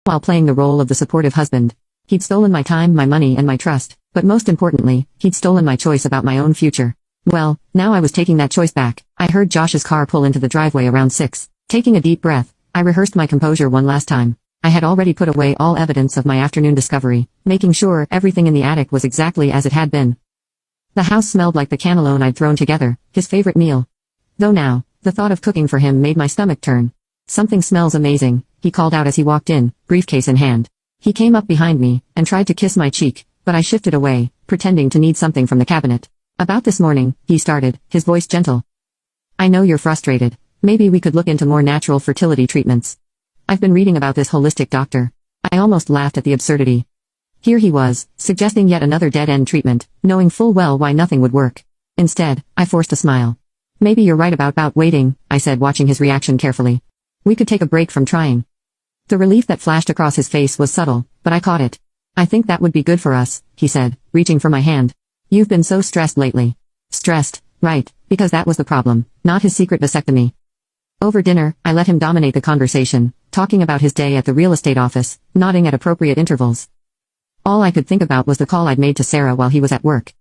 while playing the role of the supportive husband. He'd stolen my time, my money, and my trust, but most importantly, he'd stolen my choice about my own future. Well, now I was taking that choice back. I heard Josh's car pull into the driveway around 6. Taking a deep breath, I rehearsed my composure one last time. I had already put away all evidence of my afternoon discovery, making sure everything in the attic was exactly as it had been. The house smelled like the cannelloni I'd thrown together, his favorite meal. Though now, the thought of cooking for him made my stomach turn. "Something smells amazing," he called out as he walked in, briefcase in hand. He came up behind me and tried to kiss my cheek, but I shifted away, pretending to need something from the cabinet. "About this morning," he started, his voice gentle. "I know you're frustrated. Maybe we could look into more natural fertility treatments. I've been reading about this holistic doctor." I almost laughed at the absurdity. Here he was, suggesting yet another dead-end treatment, knowing full well why nothing would work. Instead, I forced a smile. "Maybe you're right about waiting," I said, watching his reaction carefully. "We could take a break from trying." The relief that flashed across his face was subtle, but I caught it. "I think that would be good for us," he said, reaching for my hand. "You've been so stressed lately." Stressed, right, because that was the problem, not his secret vasectomy. Over dinner, I let him dominate the conversation, talking about his day at the real estate office, nodding at appropriate intervals. All I could think about was the call I'd made to Sarah while he was at work.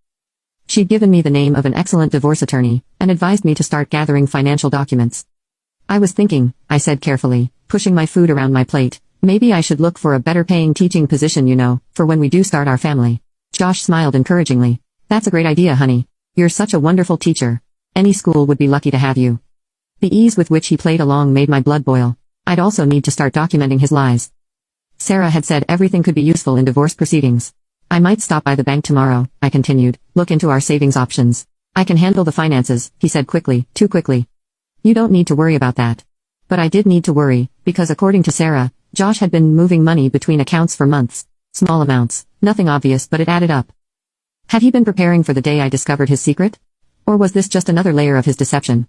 She'd given me the name of an excellent divorce attorney, and advised me to start gathering financial documents. "I was thinking," I said carefully, pushing my food around my plate, "maybe I should look for a better paying teaching position, for when we do start our family." Josh smiled encouragingly. "That's a great idea, honey. You're such a wonderful teacher. Any school would be lucky to have you." The ease with which he played along made my blood boil. I'd also need to start documenting his lies. Sarah had said everything could be useful in divorce proceedings. "I might stop by the bank tomorrow," I continued, "look into our savings options." "I can handle the finances," he said quickly, too quickly. "You don't need to worry about that." But I did need to worry, because according to Sarah, Josh had been moving money between accounts for months. Small amounts, nothing obvious, but it added up. Had he been preparing for the day I discovered his secret? Or was this just another layer of his deception?